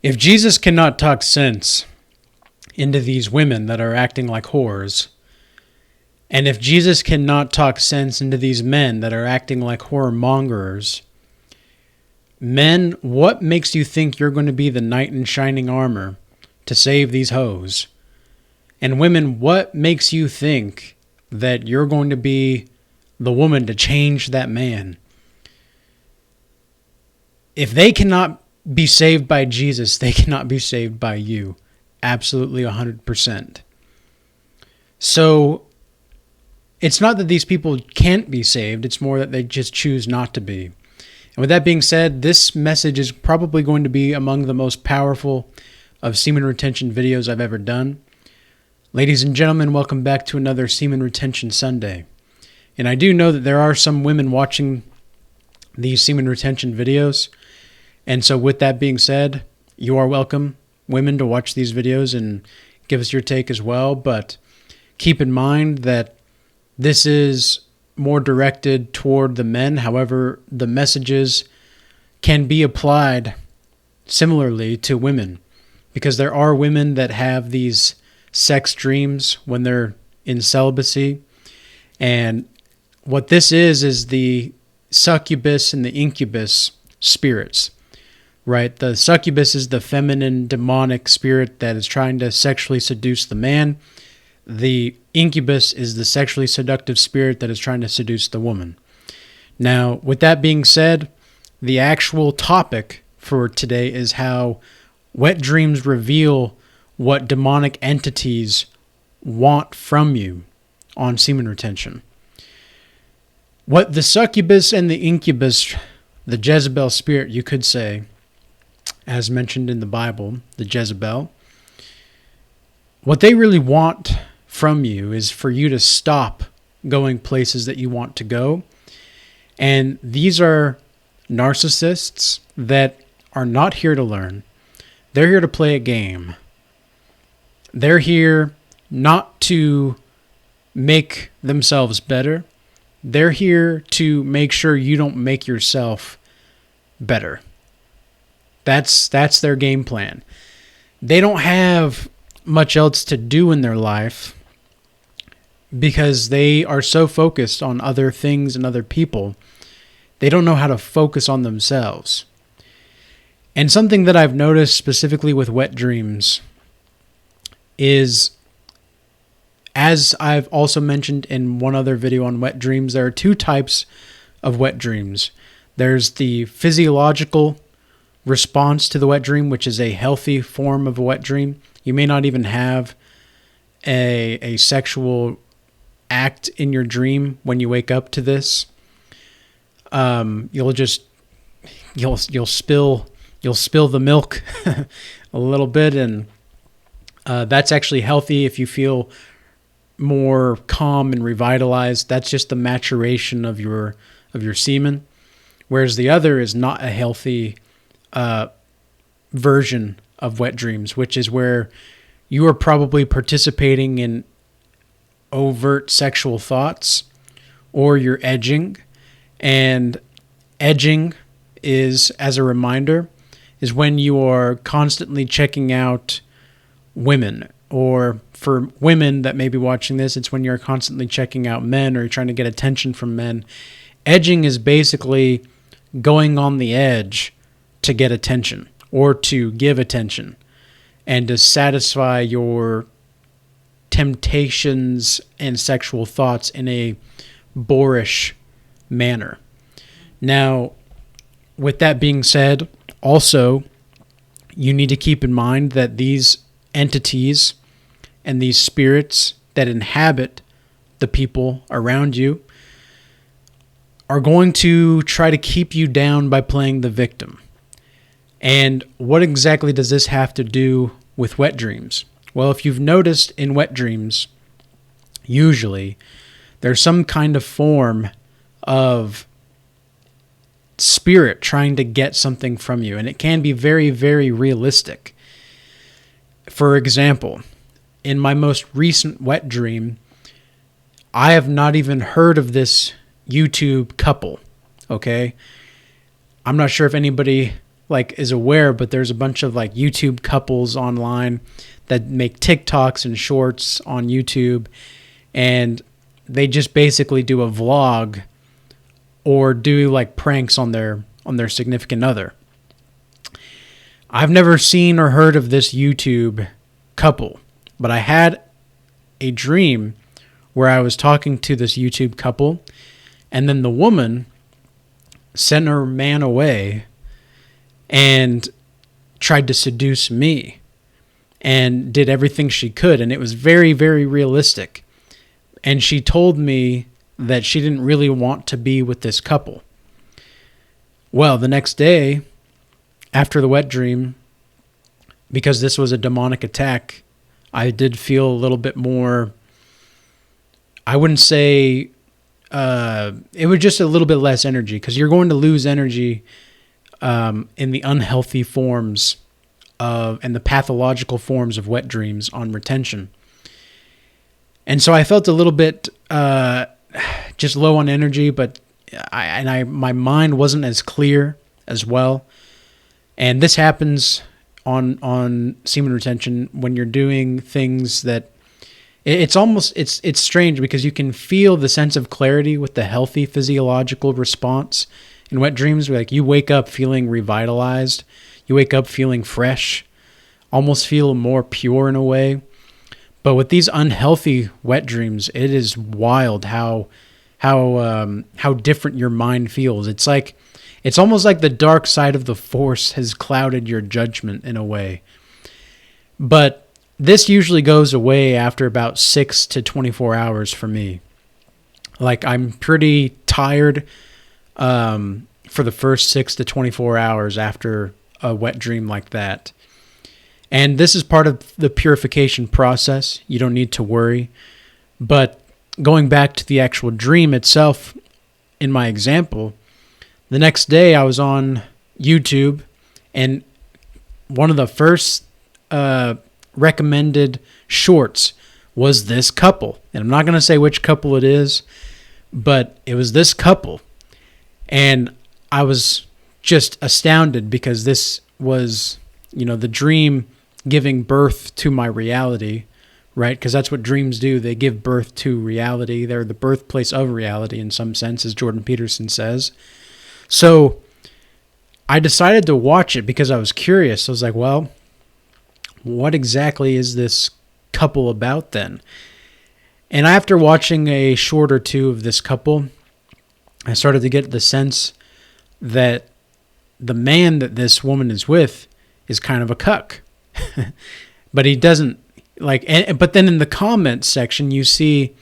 If Jesus cannot talk sense into these women that are acting like whores, and if Jesus cannot talk sense into these men that are acting like whoremongers, men, what makes you think you're going to be the knight in shining armor to save these hoes? And women, what makes you think that you're going to be the woman to change that man? If they cannot be saved by Jesus, they cannot be saved by you. Absolutely 100%. So it's not that these people can't be saved, it's more that they just choose not to be. And with that being said, this message is probably going to be among the most powerful of semen retention videos I've ever done. Ladies and gentlemen, welcome back to another Semen Retention Sunday. And I do know that there are some women watching these semen retention videos. And so with that being said, you are welcome, women, to watch these videos and give us your take as well. But keep in mind that this is more directed toward the men. However, the messages can be applied similarly to women, because there are women that have these sex dreams when they're in celibacy. And what this is the succubus and the incubus spirits, right? The succubus is the feminine demonic spirit that is trying to sexually seduce the man. The incubus is the sexually seductive spirit that is trying to seduce the woman. Now, with that being said, the actual topic for today is how wet dreams reveal what demonic entities want from you on semen retention. What the succubus and the incubus, the Jezebel spirit, you could say, as mentioned in the Bible, the Jezebel, what they really want from you is for you to stop going places that you want to go. And these are narcissists that are not here to learn. They're here to play a game. They're here not to make themselves better. They're here to make sure you don't make yourself better. That's their game plan. They don't have much else to do in their life because they are so focused on other things and other people. They don't know how to focus on themselves. And something that I've noticed specifically with wet dreams is, as I've also mentioned in one other video on wet dreams, there are two types of wet dreams. There's the physiological response to the wet dream, which is a healthy form of a wet dream. You may not even have a sexual act in your dream when you wake up to this. You'll spill the milk a little bit, and that's actually healthy if you feel more calm and revitalized. That's just the maturation of your semen, whereas the other is not a healthy version of wet dreams, which is where you are probably participating in overt sexual thoughts, or you're edging. And edging is, as a reminder, is when you are constantly checking out women. Or for women that may be watching this, it's when you're constantly checking out men or you're trying to get attention from men. Edging is basically going on the edge to get attention or to give attention and to satisfy your temptations and sexual thoughts in a boorish manner. Now, with that being said, also, you need to keep in mind that these entities and these spirits that inhabit the people around you are going to try to keep you down by playing the victim. And what exactly does this have to do with wet dreams? Well, if you've noticed in wet dreams, usually there's some kind of form of spirit trying to get something from you, and it can be very, very realistic. For example, in my most recent wet dream, I have not even heard of this YouTube couple, okay? I'm not sure if anybody like is aware, but there's a bunch of like YouTube couples online that make TikToks and shorts on YouTube, and they just basically do a vlog or do like pranks on their significant other. I've never seen or heard of this YouTube couple, but I had a dream where I was talking to this YouTube couple, and then the woman sent her man away and tried to seduce me and did everything she could, and it was very, very realistic. And she told me that she didn't really want to be with this couple. Well, the next day, after the wet dream, because this was a demonic attack, I did feel a little bit more, I wouldn't say, it was just a little bit less energy, because you're going to lose energy in the unhealthy forms of, and the pathological forms of wet dreams on retention. And so I felt a little bit just low on energy, but my mind wasn't as clear as well. And this happens on semen retention when you're doing things that it's almost, it's strange because you can feel the sense of clarity with the healthy physiological response in wet dreams. Like you wake up feeling revitalized, you wake up feeling fresh, almost feel more pure in a way. But with these unhealthy wet dreams, it is wild how different your mind feels. It's almost like the dark side of the force has clouded your judgment in a way. But this usually goes away after about 6 to 24 hours for me. Like I'm pretty tired for the first 6 to 24 hours after a wet dream like that. And this is part of the purification process. You don't need to worry. But going back to the actual dream itself, in my example, the next day I was on YouTube, and one of the first recommended shorts was this couple. And I'm not going to say which couple it is, but it was this couple. And I was just astounded because this was, the dream giving birth to my reality, right? Because that's what dreams do. They give birth to reality. They're the birthplace of reality in some sense, as Jordan Peterson says. So I decided to watch it because I was curious. I was like, well, what exactly is this couple about then? And after watching a short or two of this couple, I started to get the sense that the man that this woman is with is kind of a cuck. But he doesn't but then in the comments section, you see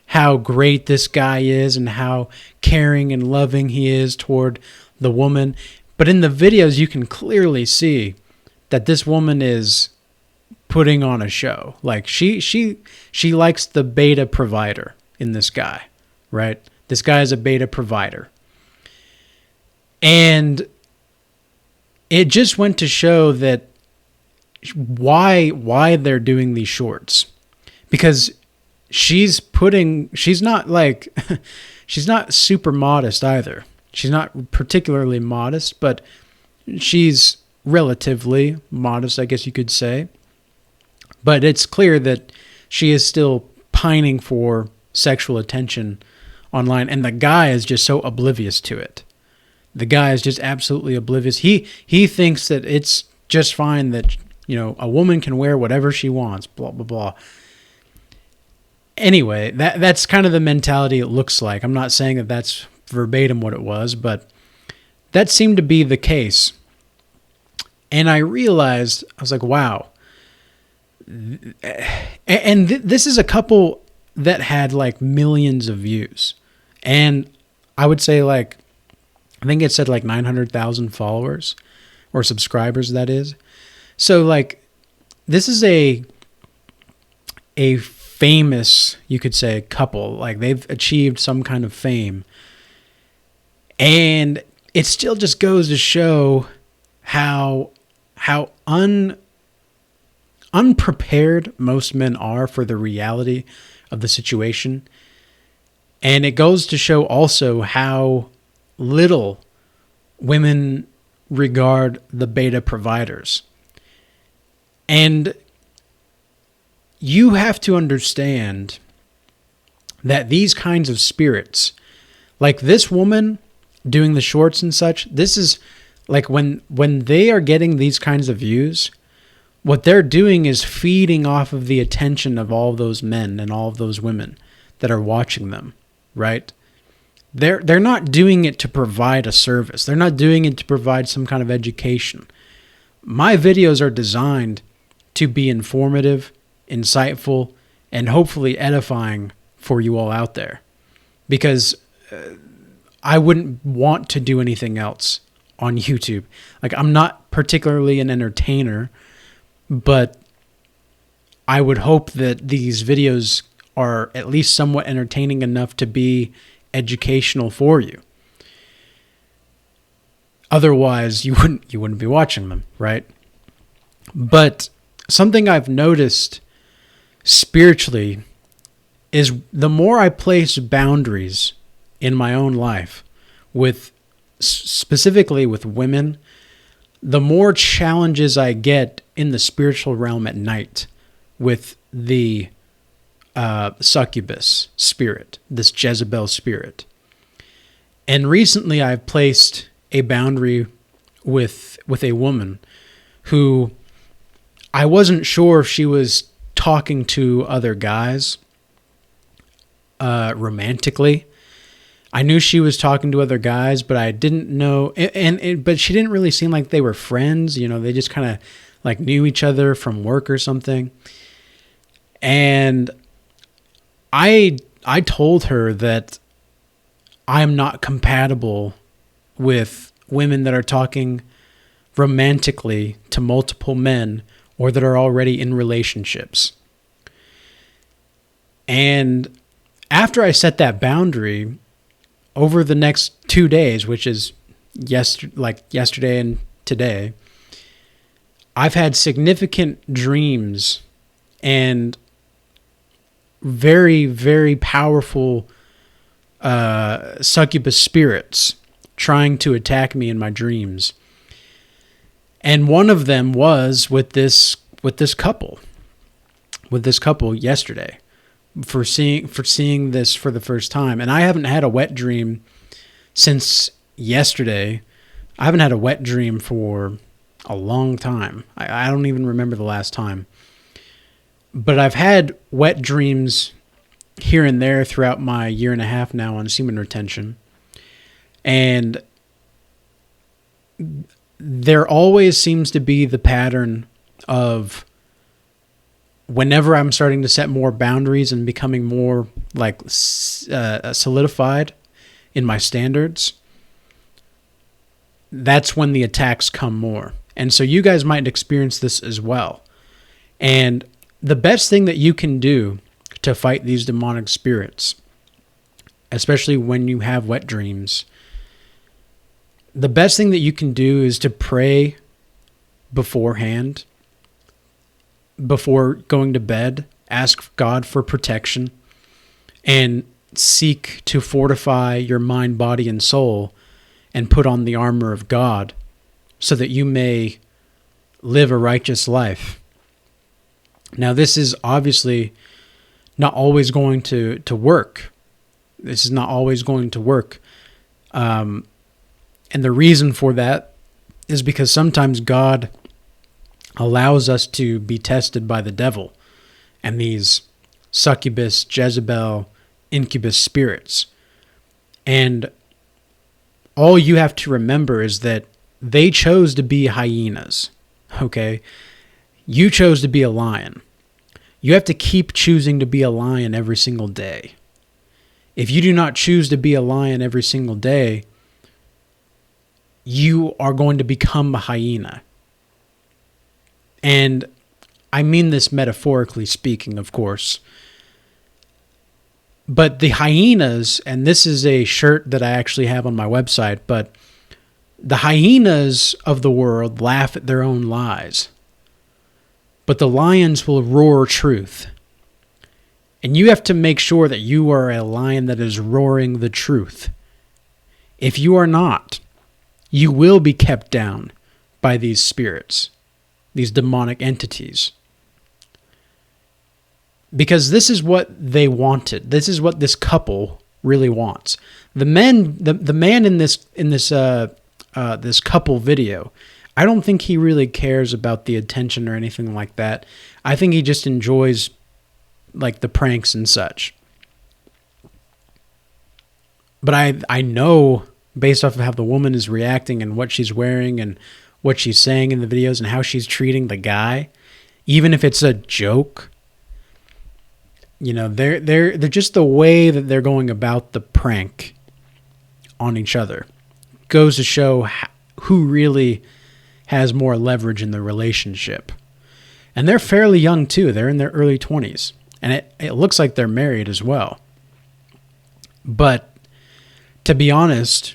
how great this guy is and how caring and loving he is toward the woman. But in the videos, you can clearly see that this woman is putting on a show. Like she likes the beta provider in this guy, right? This guy is a beta provider. And it just went to show that why they're doing these shorts. Because she's not she's not super modest either. She's not particularly modest, but she's relatively modest, I guess you could say. But it's clear that she is still pining for sexual attention online, and the guy is just so oblivious to it. The guy is just absolutely oblivious. He thinks that it's just fine that, a woman can wear whatever she wants, blah, blah, blah. Anyway, that's kind of the mentality it looks like. I'm not saying that that's verbatim what it was, but that seemed to be the case. And I realized, I was like, wow. And this is a couple that had millions of views. And I would say I think it said 900,000 followers or subscribers, that is. So this is a famous, you could say, couple. They've achieved some kind of fame. And it still just goes to show how unprepared most men are for the reality of the situation. And it goes to show also how little women regard the beta providers. And you have to understand that these kinds of spirits, like this woman doing the shorts and such, this is like when they are getting these kinds of views, what they're doing is feeding off of the attention of all those men and all of those women that are watching them, right? They're not doing it to provide a service. They're not doing it to provide some kind of education. My videos are designed to be informative, insightful, and hopefully edifying for you all out there. Because I wouldn't want to do anything else on YouTube. Like, I'm not particularly an entertainer, but I would hope that these videos are at least somewhat entertaining enough to be educational for you. Otherwise, you wouldn't be watching them, right? But something I've noticed spiritually is the more I place boundaries in my own life, with specifically with women, the more challenges I get in the spiritual realm at night with the succubus spirit, this Jezebel spirit. And recently I've placed a boundary with a woman who I wasn't sure if she was talking to other guys romantically. I knew she was talking to other guys, but I didn't know, but she didn't really seem like they were friends. You know, they just kind of like knew each other from work or something. And I told her that I'm not compatible with women that are talking romantically to multiple men or that are already in relationships. And after I set that boundary, over the next 2 days, which is yesterday and today, I've had significant dreams and very, very powerful succubus spirits trying to attack me in my dreams. And one of them was with this couple yesterday, for seeing this for the first time. And I haven't had a wet dream since yesterday. I haven't had a wet dream for a long time. I don't even remember the last time. But I've had wet dreams here and there throughout my 1.5 years now on semen retention. And there always seems to be the pattern of whenever I'm starting to set more boundaries and becoming more like solidified in my standards, that's when the attacks come more. And so you guys might experience this as well. And the best thing that you can do to fight these demonic spirits, especially when you have wet dreams, the best thing that you can do is to pray beforehand, before going to bed. Ask God for protection and seek to fortify your mind, body, and soul and put on the armor of God so that you may live a righteous life. Now, this is obviously not always going to work. This is not always going to work. And the reason for that is because sometimes God allows us to be tested by the devil and these succubus, Jezebel, incubus spirits. And all you have to remember is that they chose to be hyenas, okay? You chose to be a lion. You have to keep choosing to be a lion every single day. If you do not choose to be a lion every single day, you are going to become a hyena. And I mean this metaphorically speaking, of course. But the hyenas, and this is a shirt that I actually have on my website, but the hyenas of the world laugh at their own lies. But the lions will roar truth. And you have to make sure that you are a lion that is roaring the truth. If you are not, You will be kept down by these spirits, these demonic entities. Because this is what they wanted. This is what this couple really wants. The man in this couple video, I don't think he really cares about the attention or anything like that. I think he just enjoys like the pranks and such. But I know, based off of how the woman is reacting and what she's wearing and what she's saying in the videos and how she's treating the guy, even if it's a joke, you know, they're just the way that they're going about the prank on each other goes to show who really has more leverage in the relationship. And they're fairly young too. They're in their early 20s. And it looks like they're married as well. But to be honest,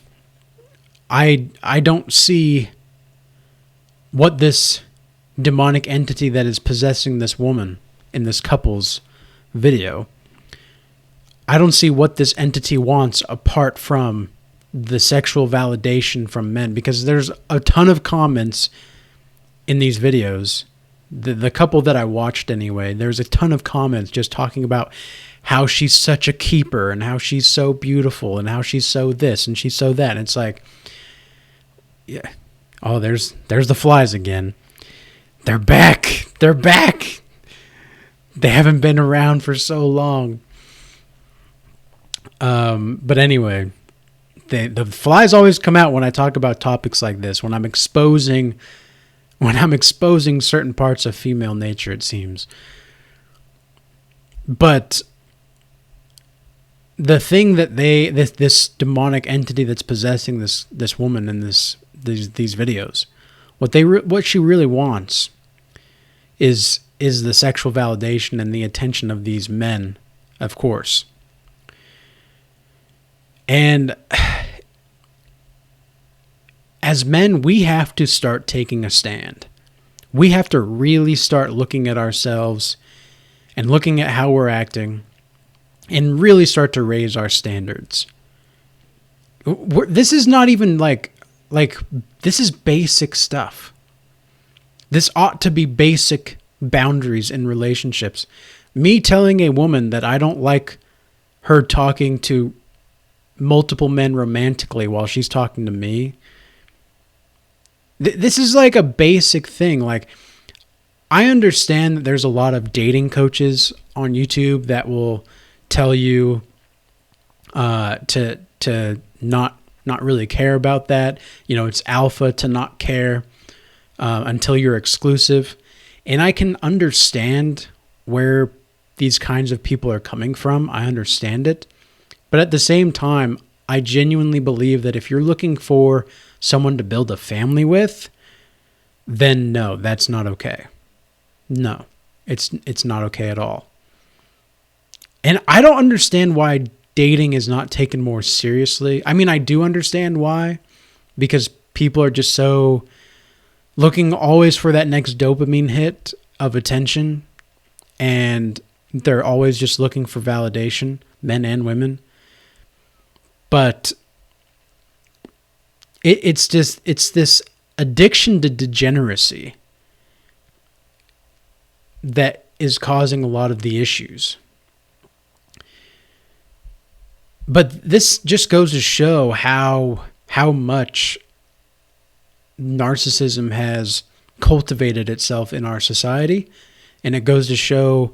I don't see what this demonic entity that is possessing this woman in this couple's video, I don't see what this entity wants apart from the sexual validation from men, because there's a ton of comments in these videos. The couple that I watched anyway, there's a ton of comments just talking about how she's such a keeper and how she's so beautiful and how she's so this and she's so that. And it's like, yeah, oh, there's the flies again. They're back. They're back. They haven't been around for so long. But anyway, the flies always come out when I talk about topics like this, when I'm exposing certain parts of female nature, it seems. But the thing that this demonic entity that's possessing this woman in these videos, what she really wants is the sexual validation and the attention of these men, of course. And as men, we have to start taking a stand. We have to really start looking at ourselves and looking at how we're acting and really start to raise our standards. This is not even like this is basic stuff. This ought to be basic boundaries in relationships. Me telling a woman that I don't like her talking to multiple men romantically while she's talking to me, this is like a basic thing. Like, I understand that there's a lot of dating coaches on YouTube that will tell you to not really care about that. You know, it's alpha to not care until you're exclusive. And I can understand where these kinds of people are coming from. I understand it. But at the same time, I genuinely believe that if you're looking for someone to build a family with, then no, that's not okay. No, it's not okay at all. And I don't understand why dating is not taken more seriously. I mean, I do understand why, because people are just so looking always for that next dopamine hit of attention, and they're always just looking for validation, men and women. But it's this addiction to degeneracy that is causing a lot of the issues. But this just goes to show how much narcissism has cultivated itself in our society, and it goes to show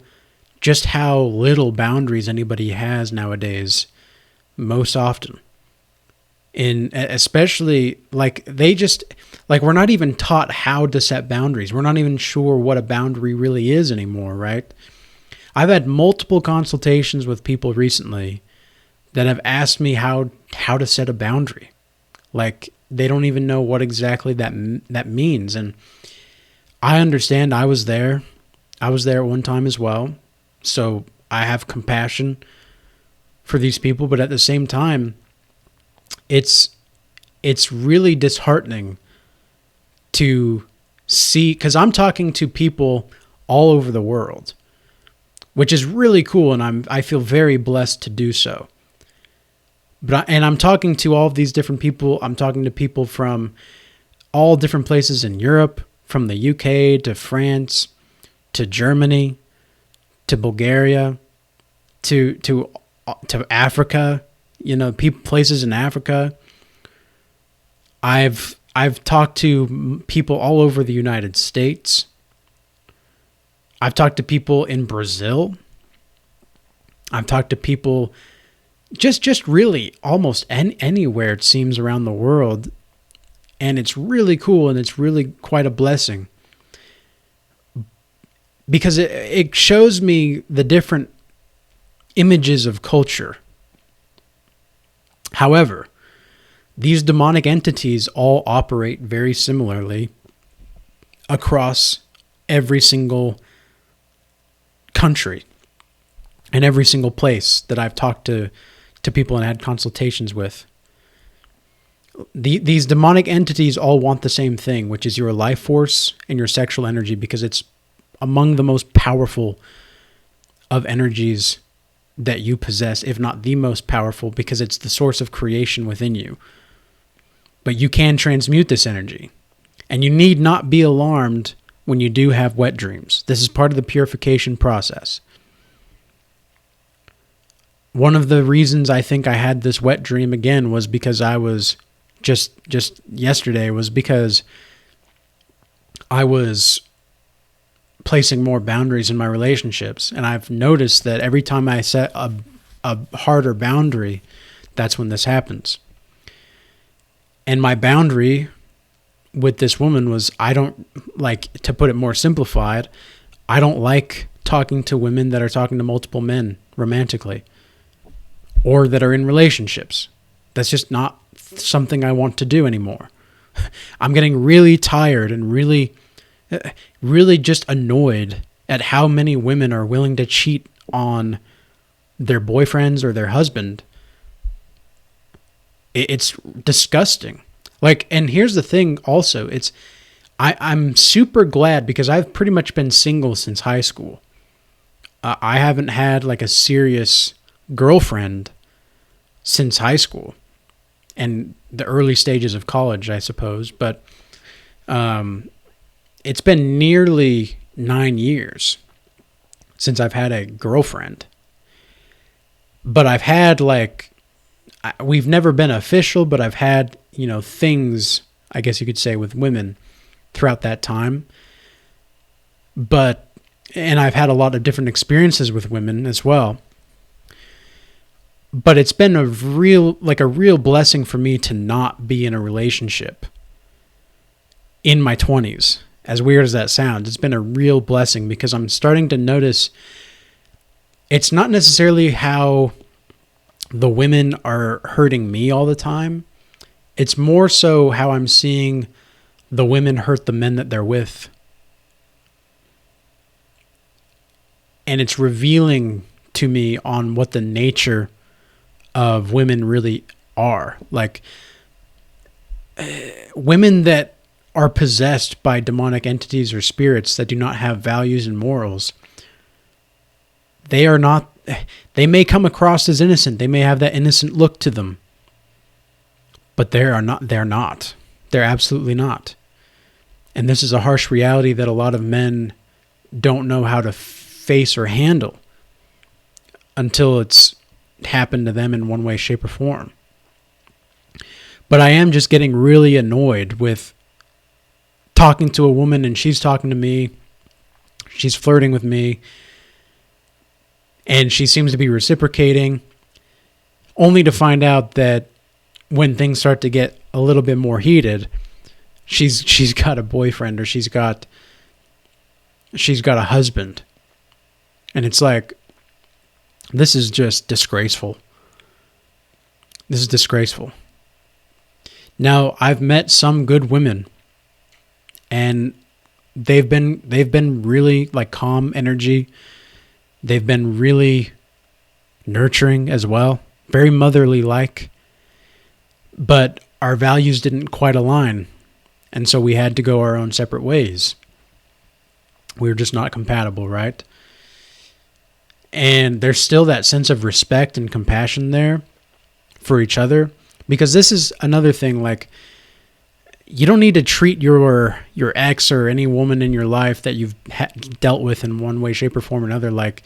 just how little boundaries anybody has nowadays, most often. Especially we're not even taught how to set boundaries. We're not even sure what a boundary really is anymore, right? I've had multiple consultations with people recently that have asked me how to set a boundary. Like, they don't even know what exactly that means. And I understand. I was there at one time as well. So I have compassion for these people, but at the same time, it's really disheartening to see, because I'm talking to people all over the world, which is really cool, and I feel very blessed to do so. And I'm talking to all of these different people. I'm talking to people from all different places in Europe, from the UK to France to Germany to Bulgaria to Africa, places in Africa. I've talked to people all over the United States. I've talked to people in Brazil. I've talked to people just really almost anywhere, it seems, around the world. And it's really cool, and it's really quite a blessing. Because it shows me the different images of culture. However, these demonic entities all operate very similarly across every single country and every single place that I've talked to people and had consultations with. These demonic entities all want the same thing, which is your life force and your sexual energy, because it's among the most powerful of energies that you possess, if not the most powerful, because it's the source of creation within you. But you can transmute this energy, and you need not be alarmed when you do have wet dreams. This is part of the purification process. One of the reasons I think I had this wet dream again was because I was just yesterday was because I was placing more boundaries in my relationships. And I've noticed that every time I set a harder boundary, that's when this happens. And my boundary with this woman was, I don't like, to put it more simplified, I don't like talking to women that are talking to multiple men romantically or that are in relationships. That's just not something I want to do anymore. I'm getting really tired and really just annoyed at how many women are willing to cheat on their boyfriends or their husband. It's disgusting. Like, and here's the thing also, I'm super glad because I've pretty much been single since high school. I haven't had like a serious girlfriend since high school and the early stages of college, I suppose. But it's been nearly 9 years since I've had a girlfriend. But I've had we've never been official, but I've had, things, I guess you could say, with women throughout that time. And I've had a lot of different experiences with women as well. But it's been a real blessing for me to not be in a relationship in my 20s. As weird as that sounds, it's been a real blessing because I'm starting to notice it's not necessarily how the women are hurting me all the time. It's more so how I'm seeing the women hurt the men that they're with. And it's revealing to me on what the nature of women really are. Like, women that are possessed by demonic entities or spirits that do not have values and morals, they may come across as innocent. They may have that innocent look to them. But they're not. They're absolutely not. And this is a harsh reality that a lot of men don't know how to face or handle until it's happened to them in one way, shape, or form. But I am just getting really annoyed with talking to a woman and she's talking to me. She's flirting with me. And she seems to be reciprocating, only to find out that when things start to get a little bit more heated, she's got a boyfriend or she's got a husband. And it's like, this is just disgraceful. This is disgraceful. Now, I've met some good women, and they've been really like calm energy. They've been really nurturing as well, very motherly like. But our values didn't quite align, and so we had to go our own separate ways. We were just not compatible, right? And there's still that sense of respect and compassion there for each other. Because this is another thing, like, you don't need to treat your ex or any woman in your life that you've dealt with in one way, shape, or form or another like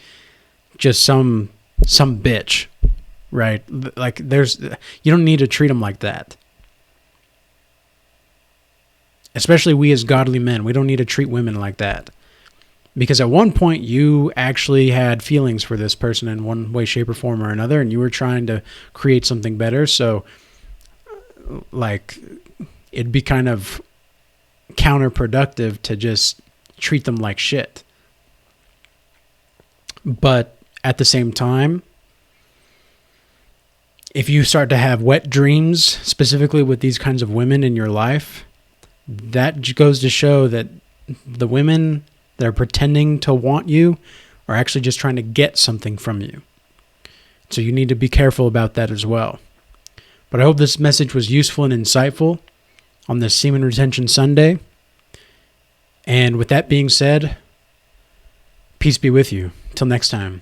just some bitch, right? Like you don't need to treat them like that. Especially we as godly men, we don't need to treat women like that. Because at one point you actually had feelings for this person in one way, shape, or form or another, and you were trying to create something better. So, like, it'd be kind of counterproductive to just treat them like shit. But at the same time, if you start to have wet dreams, specifically with these kinds of women in your life, that goes to show that the women that are pretending to want you are actually just trying to get something from you. So you need to be careful about that as well. But I hope this message was useful and insightful on this Semen Retention Sunday. And with that being said, peace be with you. Till next time.